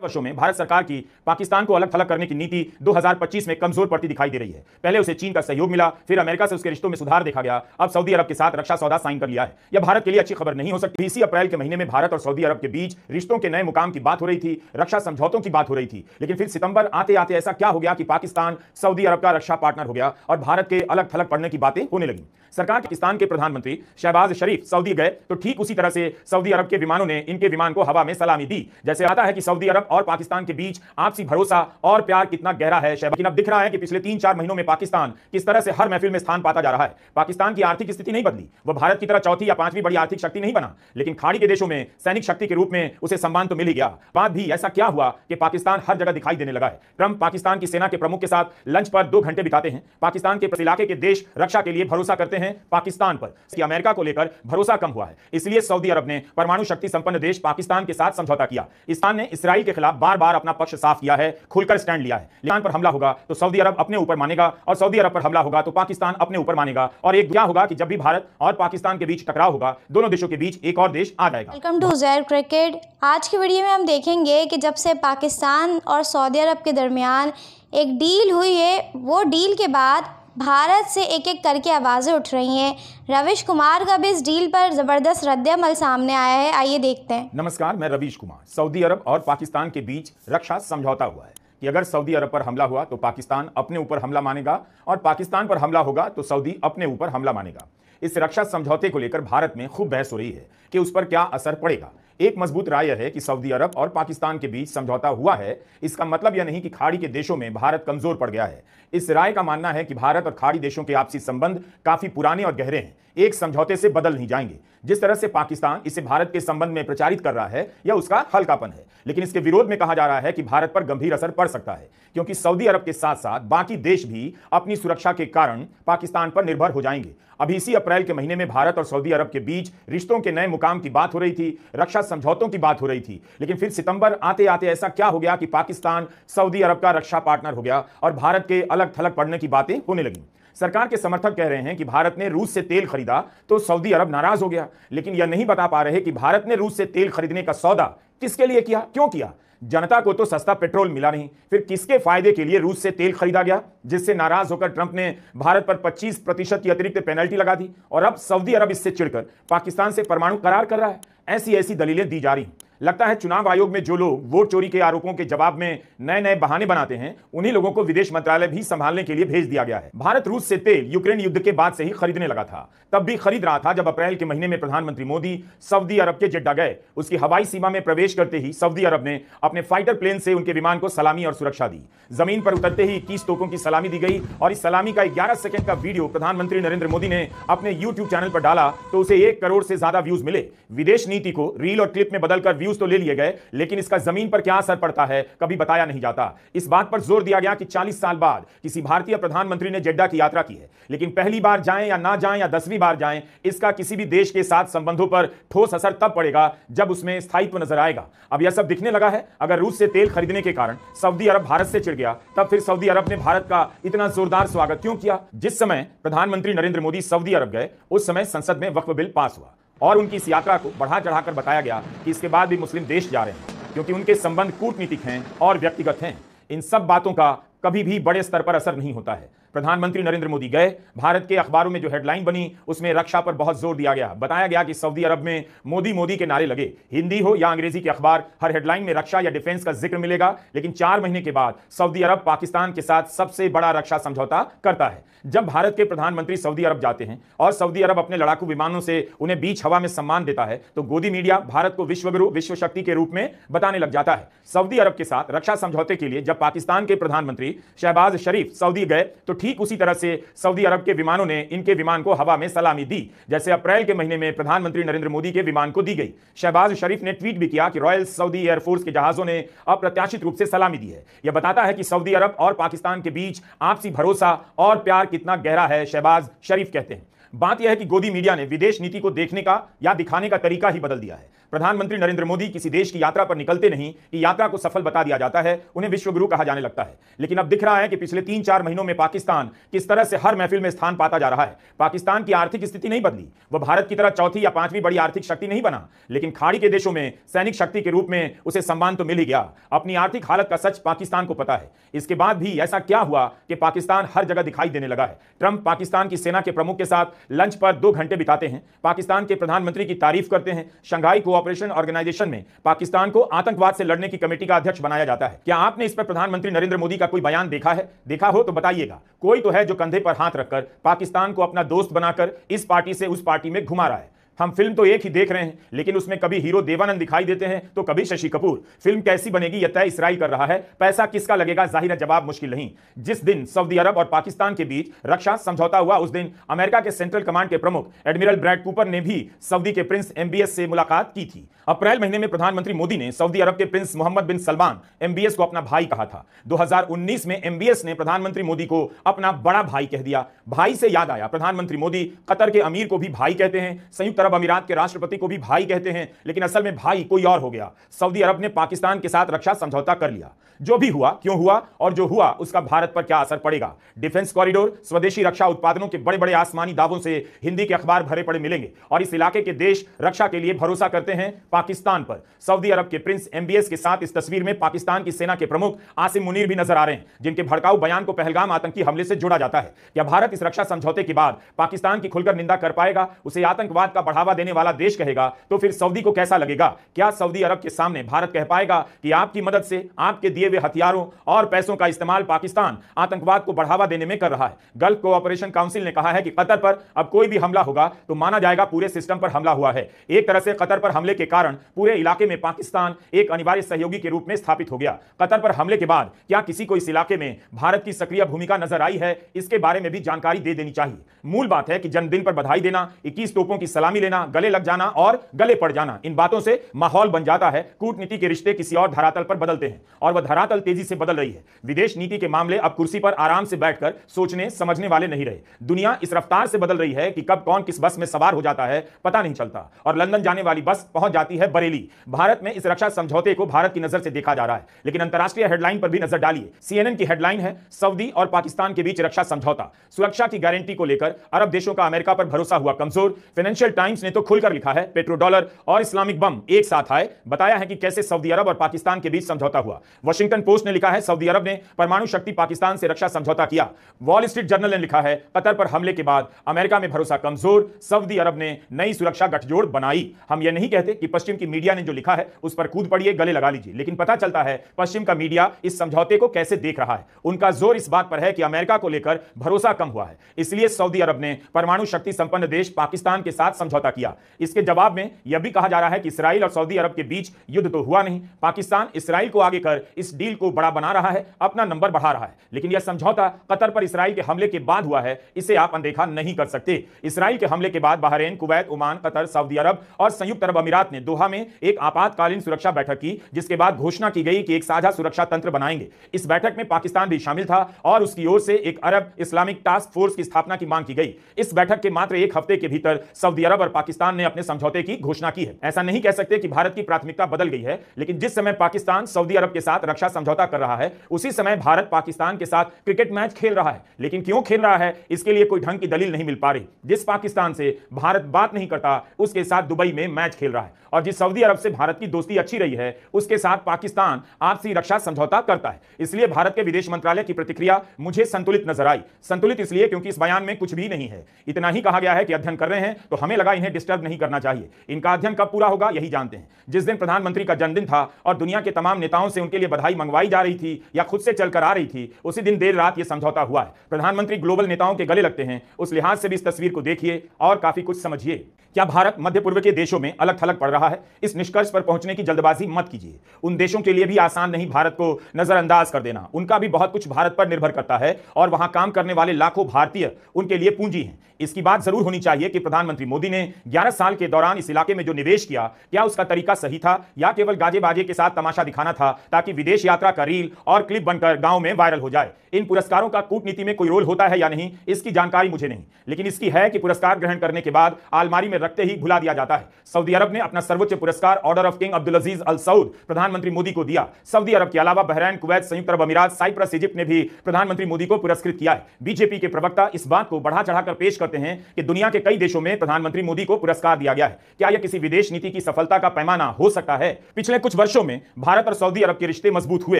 वर्षों में भारत सरकार की पाकिस्तान को अलग थलग करने की नीति 2025 में कमजोर पड़ती दिखाई दे रही है। पहले उसे चीन का सहयोग मिला, फिर अमेरिका से उसके रिश्तों में सुधार देखा गया, अब सऊदी अरब के साथ रक्षा सौदा साइन कर लिया है। यह भारत के लिए अच्छी खबर नहीं हो सकती। इसी अप्रैल के महीने में भारत और सऊदी अरब के बीच रिश्तों के नए मुकाम की बात हो रही थी, रक्षा समझौतों की बात हो रही थी। लेकिन फिर सितंबर आते आते ऐसा क्या हो गया कि पाकिस्तान सऊदी अरब का रक्षा पार्टनर हो गया और भारत के अलग थलग पड़ने की बातें होने लगी। सरकार पाकिस्तान के प्रधानमंत्री शहबाज शरीफ सऊदी गए तो ठीक उसी तरह से सऊदी अरब के विमानों ने इनके विमान को हवा में सलामी दी। जैसे आता है कि सऊदी अरब और पाकिस्तान के बीच आपसी भरोसा और प्यार कितना गहरा है। लेकिन अब दिख रहा है कि पिछले 3-4 महीनों में पाकिस्तान किस तरह से हर महफिल में स्थान पाता जा रहा है। पाकिस्तान की आर्थिक स्थिति नहीं बदली, वह भारत की तरह चौथी या पांचवी बड़ी आर्थिक शक्ति नहीं बना, लेकिन खाड़ी के देशों में सैनिक शक्ति के रूप में उसे सम्मान तो मिल ही गया। बात भी ऐसा क्या हुआ कि पाकिस्तान हर जगह दिखाई देने लगा है। ट्रंप पाकिस्तान की सेना के प्रमुख के साथ लंच पर 2 घंटे बिताते हैं। पाकिस्तान के इलाके के देश रक्षा के लिए भरोसा करते हैं पाकिस्तान पर। अमेरिका को लेकर भरोसा कम हुआ है, इसलिए सऊदी अरब ने परमाणु शक्ति संपन्न देश पाकिस्तान के साथ समझौता किया। इस्लाम ने इसराइल के खिलाफ बार-बार अपना पक्ष साफ किया है, खुलकर स्टैंड लिया है। ईरान पर हमला होगा तो सऊदी अरब अपने ऊपर मानेगा और सऊदी अरब पर हमला होगा तो पाकिस्तान अपने ऊपर मानेगा। और एक क्या होगा कि जब भी भारत और पाकिस्तान के बीच टकराव होगा, दोनों देशों के बीच एक और देश आ जाएगा। Welcome to Uzair cricket. आज की वीडियो में हम देखेंगे कि जब से पाकिस्तान और सऊदी अरब के दरमियान एक डील हुई है, वो डील के बाद भारत से एक एक करके आवाज़ें उठ रही हैं। रवीश कुमार का भी इस डील पर ज़बरदस्त रद्द-ए-अमल सामने आया है, आइए देखते हैं। नमस्कार, मैं रवीश कुमार। सऊदी अरब और पाकिस्तान के बीच रक्षा समझौता हुआ है कि अगर सऊदी अरब पर हमला हुआ तो पाकिस्तान अपने ऊपर हमला मानेगा और पाकिस्तान पर हमला होगा तो सऊदी अपने ऊपर हमला मानेगा। इस रक्षा समझौते को लेकर भारत में खूब बहस हो रही है कि उस पर क्या असर पड़ेगा। एक मजबूत राय है कि सऊदी अरब और पाकिस्तान के बीच समझौता हुआ है, इसका मतलब यह नहीं कि खाड़ी के देशों में भारत कमजोर पड़ गया है। इस राय का मानना है कि भारत और खाड़ी देशों के आपसी संबंध काफी पुराने और गहरे हैं, एक समझौते से बदल नहीं जाएंगे। जिस तरह से पाकिस्तान इसे भारत के संबंध में प्रचारित कर रहा है, यह उसका हल्कापन है, लेकिन इसके विरोध में कहा जा रहा है कि भारत पर गंभीर असर पड़ सकता है, क्योंकि सऊदी अरब के साथ साथ बाकी देश भी अपनी सुरक्षा के कारण पाकिस्तान पर निर्भर हो जाएंगे। अभी इसी अप्रैल के महीने में भारत और सऊदी अरब के बीच रिश्तों के नए मुकाम की बात हो रही थी, रक्षा समझौतों की बात हो रही थी। लेकिन फिर सितंबर आते आते ऐसा क्या हो गया कि पाकिस्तान सऊदी अरब का रक्षा पार्टनर हो गया और भारत के अलग थलग पड़ने की बातें होने लगी। सरकार के समर्थक कह रहे हैं कि भारत ने रूस से तेल खरीदा तो सऊदी अरब नाराज हो गया, लेकिन यह नहीं बता पा रहे कि भारत ने रूस से तेल खरीदने का सौदा किसके लिए किया, क्यों किया। जनता को तो सस्ता पेट्रोल मिला नहीं, फिर किसके फायदे के लिए रूस से तेल खरीदा गया, जिससे नाराज होकर ट्रंप ने भारत पर 25% की अतिरिक्त पेनल्टी लगा दी और अब सऊदी अरब इससे चिढ़कर पाकिस्तान से परमाणु करार कर रहा है। ऐसी ऐसी दलीलें दी जा रही हैं। लगता है चुनाव आयोग में जो लोग वोट चोरी के आरोपों के जवाब में नए नए बहाने बनाते हैं, उन्हीं लोगों को विदेश मंत्रालय भी संभालने के लिए भेज दिया गया है। भारत रूस से तेल यूक्रेन युद्ध के बाद से ही खरीदने लगा था, तब भी खरीद रहा था जब अप्रैल के महीने में प्रधानमंत्री मोदी सऊदी अरब के जेड्डा गए। उसकी हवाई सीमा में प्रवेश करते ही सऊदी अरब ने अपने फाइटर प्लेन से उनके विमान को सलामी और सुरक्षा दी। जमीन पर उतरते ही 21 तोपों की सलामी दी गई और इस सलामी का 11 सेकंड का वीडियो प्रधानमंत्री नरेंद्र मोदी ने अपने YouTube चैनल पर डाला तो उसे 1 करोड़ से ज्यादा व्यूज मिले। विदेश नीति को रील और क्लिप में बदलकर व्यूज तो ले लिए गए, लेकिन इसका जमीन पर क्या असर पड़ता है कभी बताया नहीं जाता। इस बात पर जोर दिया गया कि 40 साल बाद किसी भारतीय प्रधानमंत्री ने जेड्डा की यात्रा की है, लेकिन पहली बार जाएं या ना जाएं या 10वीं बार जाएं, इसका किसी भी देश के साथ संबंधों पर ठोस असर तब पड़ेगा जब उसमें स्थायित्व नजर आएगा। अब यह सब दिखने लगा है। अगर रूस से तेल खरीदने के कारण सऊदी अरब भारत से चिढ़ गया, तब फिर सऊदी अरब ने भारत का इतना जोरदार स्वागत क्यों किया। जिस समय प्रधानमंत्री नरेंद्र मोदी सऊदी अरब गए, उस समय संसद में वक्फ बिल पास हुआ और उनकी इस यात्रा को बढ़ा चढ़ाकर बताया गया कि इसके बाद भी मुस्लिम देश जा रहे हैं, क्योंकि उनके संबंध कूटनीतिक हैं और व्यक्तिगत हैं। इन सब बातों का कभी भी बड़े स्तर पर असर नहीं होता है। प्रधानमंत्री नरेंद्र मोदी गए, भारत के अखबारों में जो हेडलाइन बनी उसमें रक्षा पर बहुत जोर दिया गया। बताया गया कि सऊदी अरब में मोदी मोदी के नारे लगे। हिंदी हो या अंग्रेजी के अखबार, हर हेडलाइन में रक्षा या डिफेंस का जिक्र मिलेगा। लेकिन 4 महीने के बाद सऊदी अरब पाकिस्तान के साथ सबसे बड़ा रक्षा समझौता करता है। जब भारत के प्रधानमंत्री सऊदी अरब जाते हैं और सऊदी अरब अपने लड़ाकू विमानों से उन्हें बीच हवा में सम्मान देता है, तो गोदी मीडिया भारत को विश्वगुरु, विश्व शक्ति के रूप में बताने लग जाता है। सऊदी अरब के साथ रक्षा समझौते के लिए जब पाकिस्तान के प्रधानमंत्री शहबाज शरीफ सऊदी गए, तो ठीक उसी तरह से सऊदी अरब के विमानों ने इनके विमान को हवा में सलामी दी, जैसे अप्रैल के महीने में प्रधानमंत्री नरेंद्र मोदी के विमान को दी गई। शहबाज शरीफ ने ट्वीट भी किया कि रॉयल सऊदी एयरफोर्स के जहाजों ने अप्रत्याशित रूप से सलामी दी है। यह बताता है कि सऊदी अरब और पाकिस्तान के बीच आपसी भरोसा और प्यार कितना गहरा है, शहबाज शरीफ कहते हैं। बात यह है कि गोदी मीडिया ने विदेश नीति को देखने का या दिखाने का तरीका ही बदल दिया है। प्रधानमंत्री नरेंद्र मोदी किसी देश की यात्रा पर निकलते नहीं कि यात्रा को सफल बता दिया जाता है, उन्हें विश्वगुरु कहा जाने लगता है। लेकिन अब दिख रहा है कि पिछले 3-4 महीनों में पाकिस्तान किस तरह से हर महफिल में स्थान पाता जा रहा है। पाकिस्तान की आर्थिक स्थिति नहीं बदली, वह भारत की तरह चौथी या पांचवी बड़ी आर्थिक शक्ति नहीं बना, लेकिन खाड़ी के देशों में सैनिक शक्ति के रूप में उसे सम्मान तो मिल ही गया। अपनी आर्थिक हालत का सच पाकिस्तान को पता है। इसके बाद भी ऐसा क्या हुआ कि पाकिस्तान हर जगह दिखाई देने लगा है। ट्रंप पाकिस्तान की सेना के प्रमुख के साथ लंच पर 2 घंटे बिताते हैं, पाकिस्तान के प्रधानमंत्री की तारीफ करते हैं, शंघाई कोऑपरेशन ऑर्गेनाइजेशन में पाकिस्तान को आतंकवाद से लड़ने की कमेटी का अध्यक्ष बनाया जाता है। क्या आपने इस पर प्रधानमंत्री नरेंद्र मोदी का कोई बयान देखा है? देखा हो तो बताइएगा। कोई तो है जो कंधे पर हाथ रखकर पाकिस्तान को अपना दोस्त बनाकर इस पार्टी से उस पार्टी में घुमा रहा है। हम फिल्म तो एक ही देख रहे हैं, लेकिन उसमें कभी हीरो देवानंद दिखाई देते हैं तो कभी शशि कपूर। फिल्म कैसी बनेगी यह तय इसराइल कर रहा है, पैसा किसका लगेगा जाहिर है जवाब मुश्किल नहीं। जिस दिन सऊदी अरब और पाकिस्तान के बीच रक्षा समझौता हुआ उस दिन अमेरिका के सेंट्रल कमांड के प्रमुख एडमिरल ब्रैड कूपर ने भी सऊदी के प्रिंस MBS से मुलाकात की थी। अप्रैल महीने में प्रधानमंत्री मोदी ने सऊदी अरब के प्रिंस मोहम्मद बिन सलमान MBS को अपना भाई कहा था। 2019 में MBS ने प्रधानमंत्री मोदी को अपना बड़ा भाई कह दिया। भाई से याद आया, प्रधानमंत्री मोदी कतर के अमीर को भी भाई कहते हैं, संयुक्त अरब अमीरात के राष्ट्रपति को भी भाई कहते हैं, लेकिन असल में भाई कोई और हो गया। सऊदी अरब ने पाकिस्तान के साथ रक्षा समझौता कर लिया। जो भी हुआ, क्यों हुआ और जो हुआ उसका भारत पर क्या असर पड़ेगा? डिफेंस कॉरिडोर, स्वदेशी रक्षा उत्पादनों के बड़े बड़े आसमानी दावों से हिंदी के अखबार भरे पड़े मिलेंगे और इस इलाके के देश रक्षा के लिए भरोसा करते हैं पाकिस्तान पर। सऊदी अरब के प्रिंस MBS के साथ इस तस्वीर में पाकिस्तान की सेना के प्रमुख आसिम मुनीर भी नजर आ रहे हैं, जिनके भड़काऊ बयान को पहलगाम आतंकी हमले से जोड़ा जाता है। क्या भारत इस रक्षा समझौते के बाद पाकिस्तान की खुलकर निंदा कर पाएगा, उसे आतंकवाद का बढ़ावा देने वाला देश कहेगा, तो फिर सऊदी को कैसा लगेगा? क्या सऊदी अरब के सामने भारत कह पाएगा कि आपकी मदद से, आपके दिए हुए हथियारों और पैसों का इस्तेमाल पाकिस्तान आतंकवाद को बढ़ावा देने में कर रहा है? गल्फ कोऑपरेशन काउंसिल ने कहा है कि कतर पर अब कोई भी हमला होगा तो माना जाएगा पूरे सिस्टम पर हमला हुआ है। एक तरह से कतर पर हमले के कारण पूरे इलाके में पाकिस्तान एक अनिवार्य सहयोगी के रूप में स्थापित हो गया। कतर पर हमले के बाद क्या किसी को इस इलाके में भारत की सक्रिय भूमिका नजर आई है? इसके बारे में भी जानकारी दे देनी चाहिए। मूल बात है कि जन्मदिन पर बधाई देना, 21 तोपों की सलामी लेना, गले लग जाना और गले पड़ जाना, इन बातों से माहौल बन जाता है। कूटनीति के रिश्ते किसी और धरातल पर बदलते हैं और वह धरातल तेजी से बदल रही है। विदेश नीति के मामले अब कुर्सी पर आराम से बैठकर सोचने समझने वाले नहीं रहे। दुनिया इस रफ्तार से बदल रही है कि कब कौन किस बस में सवार हो जाता है पता नहीं चलता और लंदन जाने वाली बस पहुंच जाती है बरेली। भारत में इस रक्षा समझौते को भारत की नजर से देखा जा रहा है, लेकिन अंतरराष्ट्रीय हेडलाइन पर भी नजर डालिए। CNN की हेडलाइन है, सऊदी और पाकिस्तान के बीच रक्षा समझौता, सुरक्षा की गारंटी को लेकर अरब देशों का अमेरिका पर भरोसा हुआ कमजोर। फाइनेंशियल टाइम्स ने तो खुलकर लिखा है, पेट्रो डॉलर और इस्लामिक बम एक साथ आए, बताया है कि कैसे सऊदी अरब और पाकिस्तान के बीच समझौता हुआ। वॉशिंगटन पोस्ट ने लिखा है, सऊदी अरब ने परमाणु शक्ति पाकिस्तान से रक्षा समझौता किया। वॉल स्ट्रीट जर्नल ने लिखा है, कतर पर हमले के बाद अमेरिका में भरोसा कमजोर, सऊदी अरब ने नई सुरक्षा गठजोड़ बनाई। हम यह नहीं कहते कि पश्चिम की मीडिया ने जो लिखा है उस पर कूद पड़िए, गले लगा लीजिए, लेकिन पता चलता है पश्चिम का मीडिया इस समझौते को कैसे देख रहा है। उनका जोर इस बात पर है कि अमेरिका को लेकर भरोसा कम हुआ है, इसलिए सऊदी अरब ने परमाणु शक्ति संपन्न देश पाकिस्तान के साथ समझौता किया। इसके जवाब में यह भी कहा जा रहा है कि इसराइल और सऊदी अरब के बीच युद्ध तो हुआ नहीं, पाकिस्तान इसराइल को आगे कर इस डील को बड़ा बना रहा है, अपना नंबर बढ़ा रहा है। लेकिन यह समझौता कतर पर इसराइल के हमले के बाद हुआ है, इसे आप अनदेखा नहीं कर सकते। इसराइल के हमले के बाद Bahrain, Kuwait, Oman, Qatar, Saudi Arabia और संयुक्त अरब अमीरात ने दोहा में एक आपातकालीन सुरक्षा बैठक की, जिसके बाद घोषणा की गई कि एक साझा सुरक्षा तंत्र बनाएंगे। इस बैठक में पाकिस्तान भी शामिल था और उसकी ओर से एक अरब इस्लामिक टास्क फोर्स की स्थापना की मांग की गई। इस बैठक के मात्र एक हफ्ते के भीतर सऊदी अरब और पाकिस्तान ने अपने समझौते की घोषणा की है। ऐसा नहीं कह सकते कि भारत की प्राथमिकता बदल गई है, लेकिन जिस समय पाकिस्तान सऊदी अरब के साथ रक्षा समझौता कर रहा है उसी समय भारत पाकिस्तान के साथ क्रिकेट मैच खेल रहा है। लेकिन क्यों खेल रहा है, इसके लिए कोई ढंग की दलील नहीं मिल पा रही। जिस पाकिस्तान से भारत बात नहीं करता उसके साथ दुबई में मैच खेल रहा है, और जिस सऊदी अरब से भारत की दोस्ती अच्छी रही है उसके साथ पाकिस्तान आपसी रक्षा समझौता करता है। इसलिए भारत के विदेश मंत्रालय की प्रतिक्रिया मुझे संतुलित नजर आई। संतुलित इसलिए क्योंकि इस बयान में कुछ भी नहीं है, इतना ही कहा गया है कि अध्ययन कर रहे हैं, तो हमें लगा इन्हें डिस्टर्ब नहीं करना चाहिए। इनका अध्ययन कब पूरा होगा यही जानते हैं। जिस दिन प्रधानमंत्री का जन्मदिन था और दुनिया के तमाम नेताओं से उनके लिए बधाई मंगवाई जा रही थी या खुद से चलकर आ रही थी, उसी दिन देर रात यह समझौता हुआ है। प्रधानमंत्री ग्लोबल नेताओं के गले लगते हैं, उस लिहाज से भी इस तस्वीर को देखिए और काफी कुछ समझिए। क्या भारत मध्य पूर्व के देशों में अलग थलग पड़ रहा है? इस निष्कर्ष पर पहुंचने की जल्दबाजी मत कीजिए। उन देशों के लिए भी आसान नहीं भारत को नजरअंदाज कर देना। उनका भी बहुत कुछ भारत पर निर्भर करता है और वहां काम करने वाले लाखों भारतीय उनके लिए पूंजी हैं। इसकी बात जरूर होनी चाहिए कि प्रधानमंत्री मोदी ने 11 साल के दौरान इस इलाके में जो निवेश किया, क्या उसका तरीका सही था या केवल गाजे बाजे के साथ तमाशा दिखाना था ताकि विदेश यात्रा का रील और क्लिप बनकर गांव में वायरल हो जाए। इन पुरस्कारों का कूटनीति में कोई रोल होता है या नहीं, इसकी जानकारी मुझे नहीं, लेकिन इसकी है कि पुरस्कार ग्रहण करने के बाद अलमारी में रखते ही भुला दिया जाता है। सऊदी अरब ने अपना सर्वोच्च पुरस्कार ऑर्डर ऑफ किंग अब्दुल अजीज अल सऊद प्रधानमंत्री मोदी को दिया। सऊदी अरब के अलावा बहरीन, कुवैत, संयुक्त अरब अमीरात, साइप्रस, इजिप्ट ने भी प्रधानमंत्री मोदी को पुरस्कृत किया है। बीजेपी के प्रवक्ता इस बात को बढ़ा चढ़ाकर पेश करते हैं कि दुनिया के कई देशों में प्रधानमंत्री मोदी को पुरस्कार दिया गया है। क्या यह किसी विदेश नीति की सफलता का पैमाना हो सकता है? पिछले कुछ वर्षों में भारत और सऊदी अरब के रिश्ते मजबूत हुए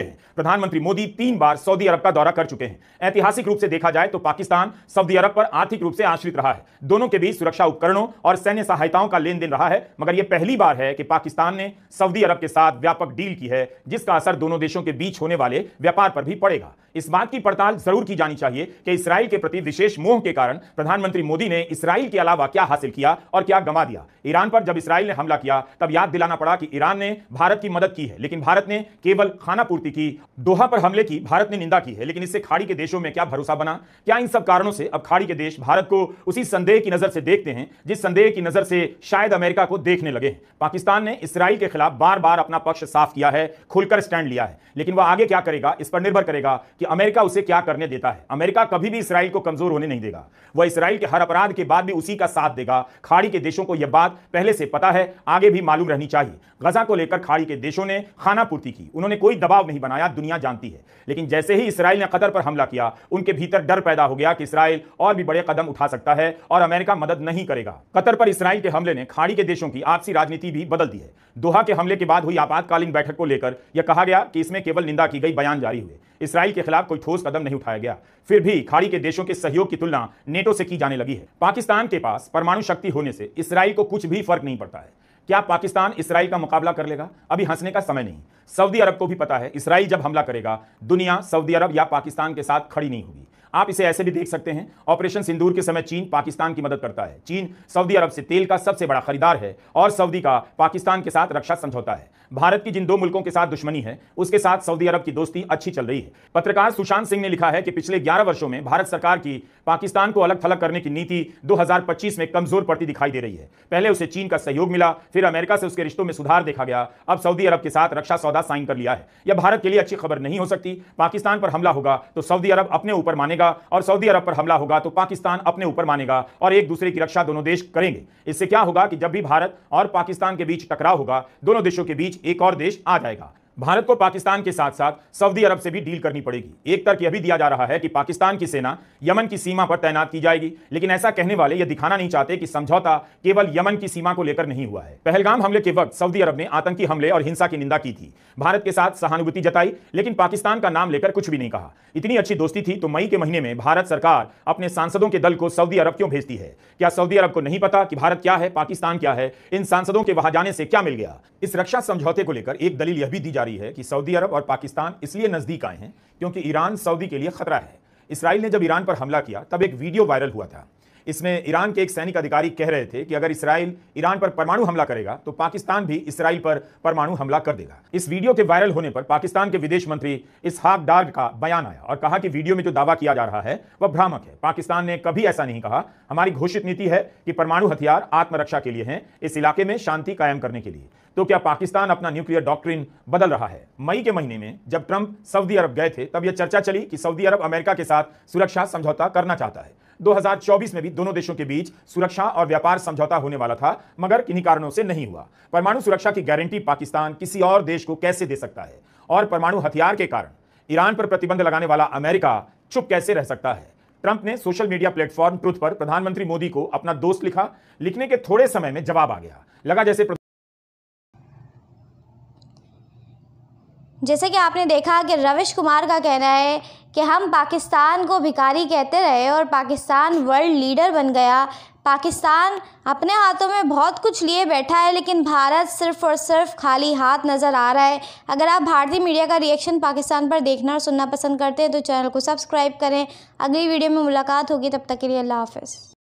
हैं। प्रधानमंत्री मोदी 3 बार सऊदी अरब का दौरा कर चुके हैं। ऐतिहासिक रूप से देखा जाए तो पाकिस्तान सऊदी अरब पर आर्थिक रूप से आश्रित रहा है। दोनों के बीच सुरक्षा उपकरणों और सैन्य सहायताओं का लेन देन रहा है, मगर यह पहली बार है कि पाकिस्तान ने सऊदी अरब के साथ व्यापक डील की है जिसका असर दोनों देशों के बीच होने वाले व्यापार पर भी पड़ेगा। इस बात की पड़ताल जरूर की जानी चाहिए कि इसराइल के प्रति विशेष मोह के कारण प्रधानमंत्री मोदी ने इसराइल के अलावा क्या हासिल किया और क्या गंवा दिया। ईरान पर जब इसराइल ने हमला किया तब याद दिलाना पड़ा कि ईरान ने भारत की मदद की है, लेकिन भारत ने केवल खाना पूर्ति की। दोहा पर हमले की भारत ने निंदा की है, लेकिन इससे खाड़ी के देशों में क्या भरोसा बना? क्या इन सब कारणों से अब खाड़ी के देश भारत को उसी संदेह की नजर से देखते हैं जिस संदेह की नजर से शायद अमेरिका को देखने लगे हैं? पाकिस्तान ने इसराइल के खिलाफ बार बार अपना पक्ष साफ किया है, खुलकर स्टैंड लिया है, लेकिन वह आगे क्या करेगा इस पर निर्भर करेगा कि अमेरिका उसे क्या करने देता है। अमेरिका कभी भी इसराइल को कमजोर होने नहीं देगा। वह इसराइल के हर अपराध के बाद भी उसी का साथ देगा। खाड़ी के देशों को यह बात पहले से पता है, आगे भी मालूम रहनी चाहिए। गजा को लेकर खाड़ी के देशों ने खाना पूर्ति की, उन्होंने कोई दबाव नहीं बनाया, दुनिया जानती है। लेकिन जैसे ही इसराइल ने कतर पर हमला किया, उनके भीतर डर पैदा हो गया कि इसराइल और भी बड़े कदम उठा सकता है और अमेरिका मदद नहीं करेगा। कतर पर इसराइल के हमले ने खाड़ी के देशों की आपसी राजनीति भी बदल दी है। दोहा के हमले के बाद हुई आपातकालीन बैठक को लेकर यह कहा गया कि इसमें केवल निंदा की गई, बयान जारी हुए, इसराइल के खिलाफ कोई ठोस कदम नहीं उठाया गया। फिर भी खाड़ी के देशों के सहयोग की तुलना नेटो से की जाने लगी है। पाकिस्तान के पास परमाणु शक्ति होने से इसराइल को कुछ भी फर्क नहीं पड़ता है। क्या पाकिस्तान इसराइल का मुकाबला कर लेगा? अभी हंसने का समय नहीं। सऊदी अरब को भी पता है इसराइल जब हमला करेगा, दुनिया सऊदी अरब या पाकिस्तान के साथ खड़ी नहीं होगी। आप इसे ऐसे भी देख सकते हैं, ऑपरेशन सिंदूर के समय चीन पाकिस्तान की मदद करता है। चीन सऊदी अरब से तेल का सबसे बड़ा खरीदार है और सऊदी का पाकिस्तान के साथ रक्षा समझौता है। भारत की जिन 2 मुल्कों के साथ दुश्मनी है, उसके साथ सऊदी अरब की दोस्ती अच्छी चल रही है। पत्रकार सुशांत सिंह ने लिखा है कि पिछले 11 वर्षों में भारत सरकार की पाकिस्तान को अलग थलग करने की नीति 2025 में कमजोर पड़ती दिखाई दे रही है। पहले उसे चीन का सहयोग मिला, फिर अमेरिका से उसके रिश्तों में सुधार देखा गया, अब सऊदी अरब के साथ रक्षा सौदा साइन कर लिया है। यह भारत के लिए अच्छी खबर नहीं हो सकती। पाकिस्तान पर हमला होगा तो सऊदी अरब अपने ऊपर मानेगा और सऊदी अरब पर हमला होगा तो पाकिस्तान अपने ऊपर मानेगा और एक दूसरे की रक्षा दोनों देश करेंगे। इससे क्या होगा कि जब भी भारत और पाकिस्तान के बीच टकराव होगा, दोनों देशों के बीच एक और देश आ जाएगा। भारत को पाकिस्तान के साथ साथ सऊदी अरब से भी डील करनी पड़ेगी। एक तर्क यह भी दिया जा रहा है कि पाकिस्तान की सेना यमन की सीमा पर तैनात की जाएगी, लेकिन ऐसा कहने वाले यह दिखाना नहीं चाहते कि समझौता केवल यमन की सीमा को लेकर नहीं हुआ है। पहलगाम हमले के वक्त सऊदी अरब ने आतंकी हमले और हिंसा की निंदा की थी, भारत के साथ सहानुभूति जताई, लेकिन पाकिस्तान का नाम लेकर कुछ भी नहीं कहा। इतनी अच्छी दोस्ती थी तो मई के महीने में भारत सरकार अपने सांसदों के दल को सऊदी अरब क्यों भेजती है? क्या सऊदी अरब को नहीं पता कि भारत क्या है, पाकिस्तान क्या है? इन सांसदों के वहां जाने से क्या मिल गया? इस रक्षा समझौते को लेकर एक दलील यह भी दी जा रही है कि सऊदी अरब और पाकिस्तान इसलिए नजदीक आए हैं क्योंकि ईरान सऊदी के लिए खतरा है। इसराइल ने जब ईरान पर हमला किया तब एक वीडियो वायरल हुआ था। इसमें ईरान के एक सैनिक अधिकारी कह रहे थे कि अगर इसराइल ईरान पर परमाणु हमला करेगा तो पाकिस्तान भी इसराइल पर परमाणु हमला कर देगा। इस वीडियो के वायरल होने पर पाकिस्तान के विदेश मंत्री इसहाक डार का बयान आया और कहा कि वीडियो में जो दावा किया जा रहा है वह भ्रामक है। पाकिस्तान ने कभी ऐसा नहीं कहा। हमारी घोषित नीति है कि परमाणु हथियार आत्मरक्षा के लिए हैं, इस इलाके में शांति कायम करने के लिए। तो क्या पाकिस्तान अपना न्यूक्लियर डॉक्ट्रिन बदल रहा है? मई के महीने में जब ट्रंप सऊदी अरब गए थे तब यह चर्चा चली कि सऊदी अरब अमेरिका के साथ सुरक्षा समझौता करना चाहता है। 2024 में भी दोनों देशों के बीच सुरक्षा और व्यापार समझौता होने वाला था, मगर किन्हीं कारणों से नहीं हुआ। परमाणु सुरक्षा की गारंटी पाकिस्तान किसी और देश को कैसे दे सकता है? और परमाणु हथियार के कारण ईरान पर प्रतिबंध लगाने वाला अमेरिका चुप कैसे रह सकता है? ट्रंप ने सोशल मीडिया प्लेटफॉर्म ट्रुथ पर प्रधानमंत्री मोदी को अपना दोस्त लिखा। लिखने के थोड़े समय में जवाब आ गया। लगा जैसे कि आपने देखा कि रविश कुमार का कहना है कि हम पाकिस्तान को भिखारी कहते रहे और पाकिस्तान वर्ल्ड लीडर बन गया। पाकिस्तान अपने हाथों में बहुत कुछ लिए बैठा है, लेकिन भारत सिर्फ़ और सिर्फ खाली हाथ नज़र आ रहा है। अगर आप भारतीय मीडिया का रिएक्शन पाकिस्तान पर देखना और सुनना पसंद करते हैं तो चैनल को सब्सक्राइब करें। अगली वीडियो में मुलाकात होगी, तब तक के लिए अल्लाह हाफ़िज़।